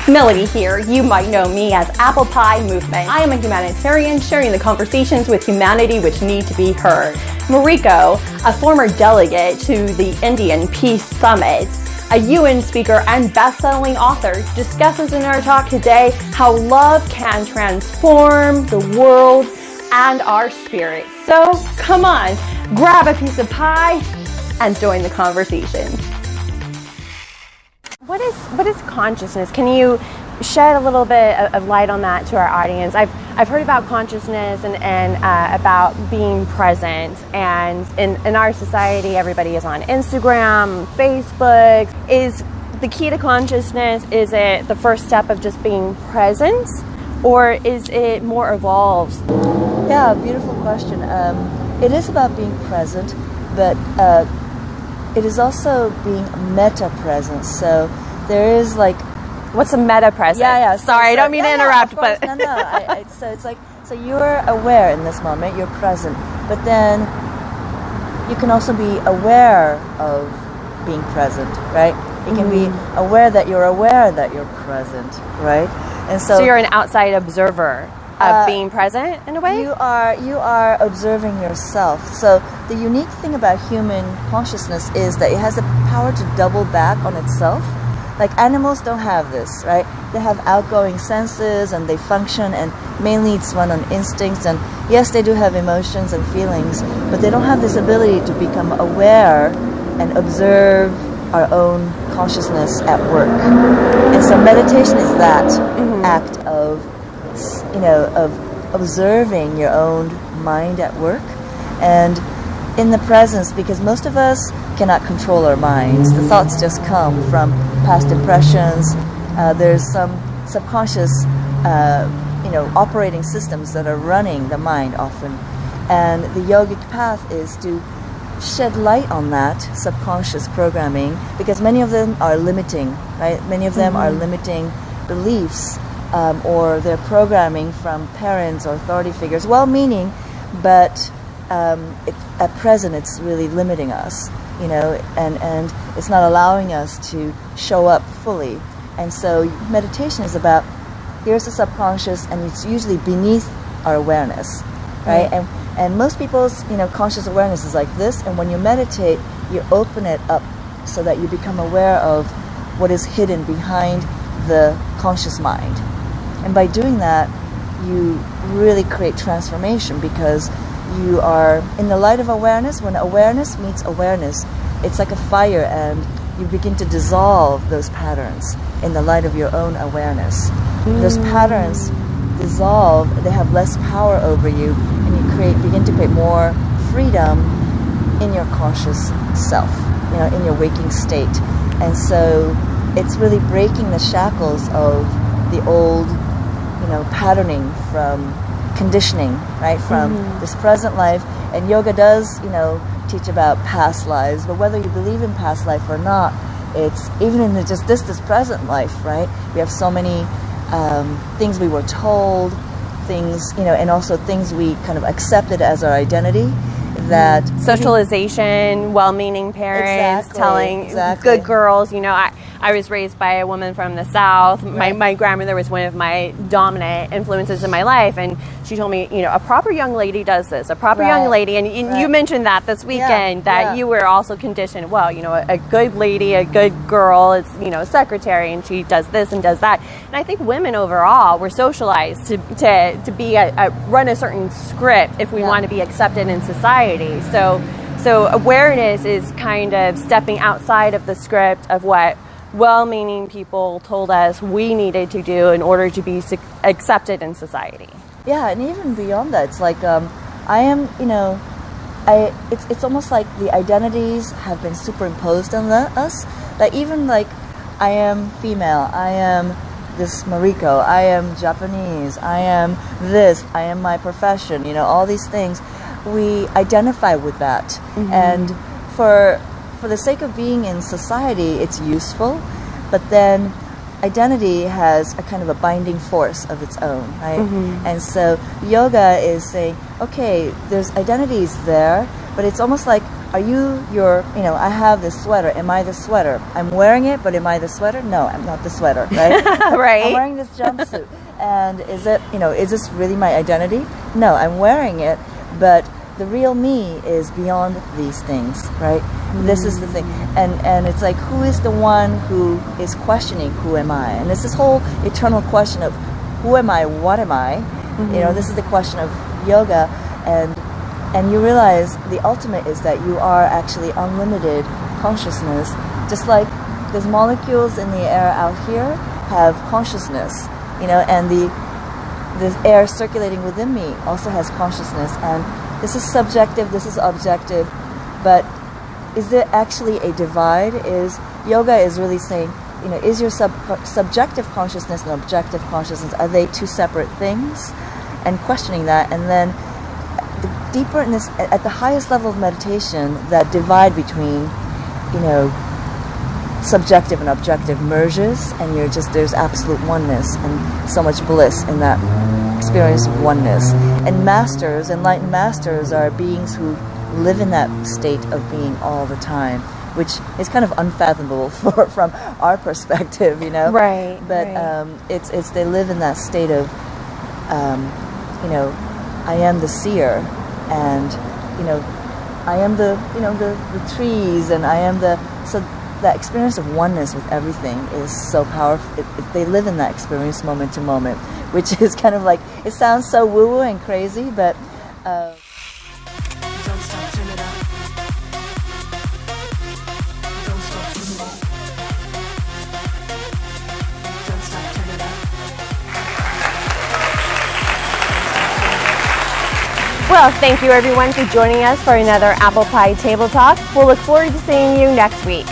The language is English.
Melody here. You might know me as Apple Pie Movement. I am a humanitarian sharing the conversations with humanity which need to be heard. Mariko, a former delegate to the Indian Peace Summit, a UN speaker and best-selling author, discusses in our talk today how love can transform the world and our spirit. So come on, grab a piece of pie and join the conversation. What is consciousness? Can you shed a little bit of light on that to our audience? I've heard about consciousness and about being present, and in our society everybody is on Instagram, Facebook. Is the key to consciousness, is it the first step of just being present, or is it more evolved? Yeah, beautiful question. It is about being present, but it is also being meta-present. So there is like... What's a meta-present? Yeah. Sorry, I don't mean to interrupt, but... No. So it's like, so you're aware in this moment, you're present, but then you can also be aware of being present, right? You can be aware that you're present, right? And so you're an outside observer of being present in a way? You are observing yourself. So the unique thing about human consciousness is that it has the power to double back on itself. Like animals don't have this, right? They have outgoing senses and they function, and mainly it's run on instincts, and yes, they do have emotions and feelings, but they don't have this ability to become aware and observe our own consciousness at work. And so meditation is that act of, of observing your own mind at work and in the presence, because most of us cannot control our minds. The thoughts just come from past impressions. There's some subconscious, operating systems that are running the mind often. And the yogic path is to shed light on that subconscious programming, because many of them are limiting, right? Many of them are limiting beliefs, or they're programming from parents or authority figures, well-meaning, but at present it's really limiting us, and it's not allowing us to show up fully. And so meditation is about, here's the subconscious, and it's usually beneath our awareness, right? And most people's conscious awareness is like this, and when you meditate you open it up so that you become aware of what is hidden behind the conscious mind. And by doing that you really create transformation, because you are in the light of awareness. When awareness meets awareness, it's like a fire, and you begin to dissolve those patterns in the light of your own awareness. Those patterns dissolve, they have less power over you, and you begin to create more freedom in your conscious self, in your waking state. And so it's really breaking the shackles of the old, patterning from conditioning, right, from this present life. And yoga does, teach about past lives, but whether you believe in past life or not, it's even in just this present life, right? We have so many things we were told, things, and also things we kind of accepted as our identity. That socialization, well-meaning parents telling good girls, I was raised by a woman from the South. My grandmother was one of my dominant influences in my life, and she told me, a proper young lady does this, a proper young lady, and you mentioned that this weekend, you were also conditioned, well, a good lady, a good girl is, a secretary, and she does this and does that. And I think women overall were socialized to be run a certain script if we want to be accepted in society. So awareness is kind of stepping outside of the script of what well-meaning people told us we needed to do in order to be accepted in society. Yeah, and even beyond that, it's like it's almost like the identities have been superimposed on us. Like even like, I am female, I am this Mariko, I am Japanese, I am this, I am my profession, all these things. We identify with that, and for the sake of being in society, it's useful, but then identity has a kind of a binding force of its own, right? And so yoga is saying, okay, there's identities there, but it's almost like are you your, I have this sweater. Am I the sweater? I'm wearing it, but am I the sweater? No, I'm not the sweater, right? Right. I'm wearing this jumpsuit. And is this really my identity? No, I'm wearing it, but the real me is beyond these things, right? This is the thing. And it's like, who is the one who is questioning who am I? And it's this whole eternal question of who am I, what am I? This is the question of yoga, and you realize the ultimate is that you are actually unlimited consciousness, just like those molecules in the air out here have consciousness, and the air circulating within me also has consciousness. And this is subjective, this is objective, but is there actually a divide? Yoga is really saying, is your subjective consciousness and objective consciousness, are they two separate things? And questioning that, and then deeper in this, at the highest level of meditation, that divide between, subjective and objective merges, and there's absolute oneness and so much bliss in that experience of oneness. And enlightened masters are beings who live in that state of being all the time, which is kind of unfathomable from our perspective, Right. But right. They live in that state of, I am the seer, and I am the trees, and I am so that experience of oneness with everything is so powerful. They live in that experience moment to moment, which is kind of like, it sounds so woo-woo and crazy, but don't stop, turn it up. Don't stop, turn it up. Don't stop, turn it up. Well, thank you everyone for joining us for another Apple Pie Table Talk. We'll look forward to seeing you next week.